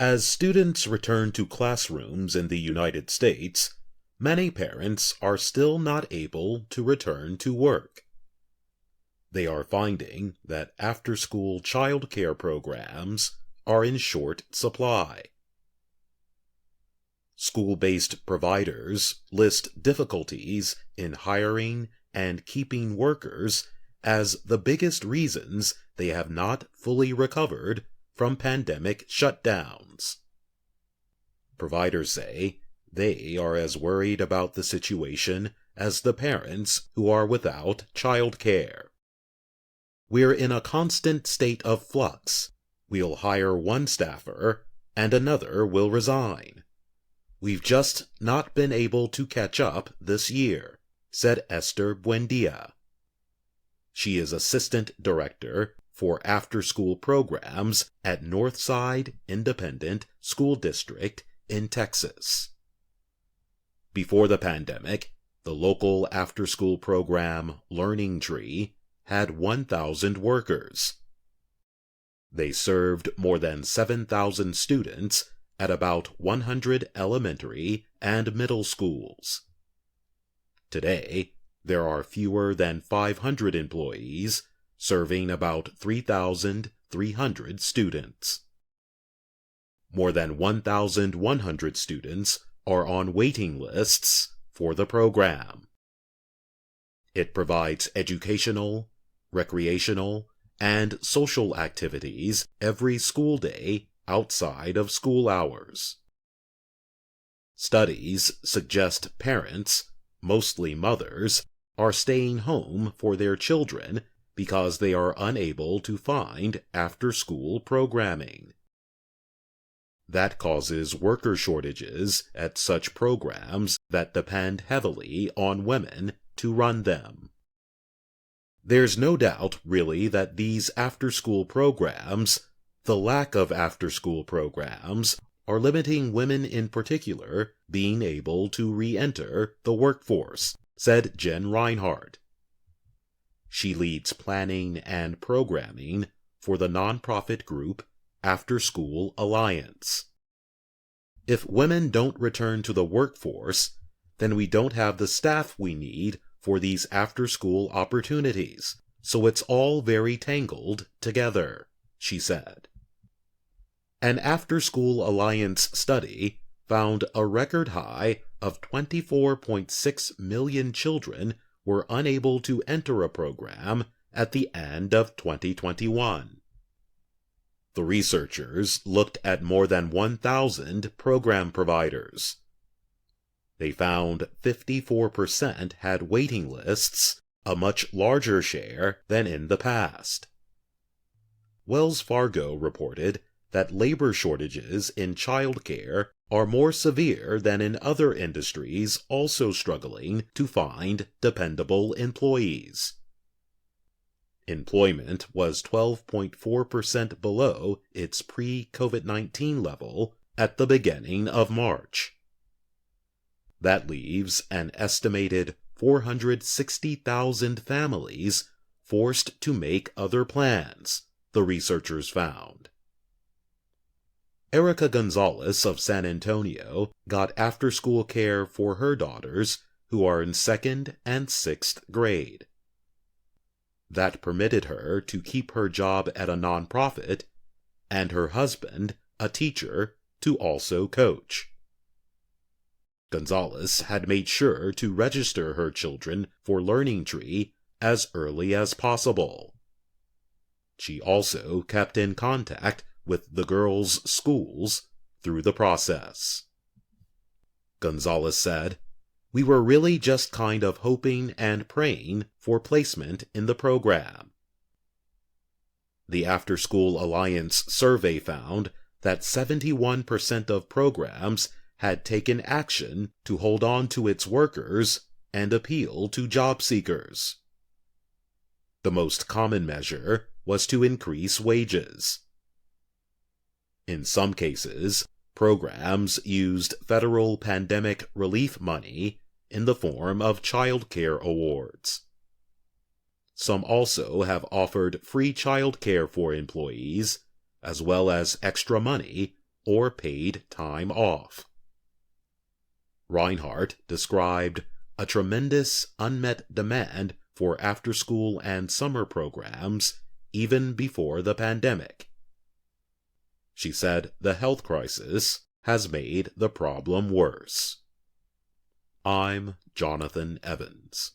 As students return to classrooms in the United States, many parents are still not able to return to work. They are finding that after-school childcare programs are in short supply. School-based providers list difficulties in hiring and keeping workers as the biggest reasons they have not fully recovered from pandemic shutdowns. Providers say they are as worried about the situation as the parents who are without childcare. "We're in a constant state of flux. We'll hire one staffer and another will resign. We've just not been able to catch up this year," said Esther Buendia. She is Assistant Director for After-School Programs at Northside Independent School District in Texas. Before the pandemic, the local after-school program Learning Tree had 1,000 workers. They served more than 7,000 students at about 100 elementary and middle schools. Today, there are fewer than 500 employees serving about 3,300 students. More than 1,100 students are on waiting lists for the program. It provides educational, recreational, and social activities every school day outside of school hours. Studies suggest parents, mostly mothers, are staying home for their children because they are unable to find after-school programming. That causes worker shortages at such programs that depend heavily on women to run them. There's no doubt, really, that these after-school programs, the lack of after-school programs, are limiting women in particular being able to re-enter the workforce, said Jen Reinhardt. She leads planning and programming for the nonprofit group After School Alliance. "If women don't return to the workforce, then we don't have the staff we need for these after-school opportunities, so it's all very tangled together," she said. An After School Alliance study found a record high of 24.6 million children were unable to enter a program at the end of 2021. The researchers looked at more than 1,000 program providers. They found 54% had waiting lists, a much larger share than in the past. Wells Fargo reported that labor shortages in childcare are more severe than in other industries also struggling to find dependable employees. Employment was 12.4% below its pre-COVID-19 level at the beginning of March. That leaves an estimated 460,000 families forced to make other plans, the researchers found. Erica Gonzalez of San Antonio got after-school care for her daughters, who are in 2nd and 6th grade. That permitted her to keep her job at a nonprofit, and her husband, a teacher, to also coach. Gonzalez had made sure to register her children for Learning Tree as early as possible. She also kept in contact with the girls' schools through the process. Gonzalez said, "We were really just kind of hoping and praying for placement in the program." The After School Alliance survey found that 71% of programs had taken action to hold on to its workers and appeal to job seekers. The most common measure was to increase wages. In some cases, programs used federal pandemic relief money in the form of child care awards. Some also have offered free child care for employees, as well as extra money or paid time off. Reinhardt described a tremendous unmet demand for after-school and summer programs even before the pandemic. She said the health crisis has made the problem worse. I'm Jonathan Evans.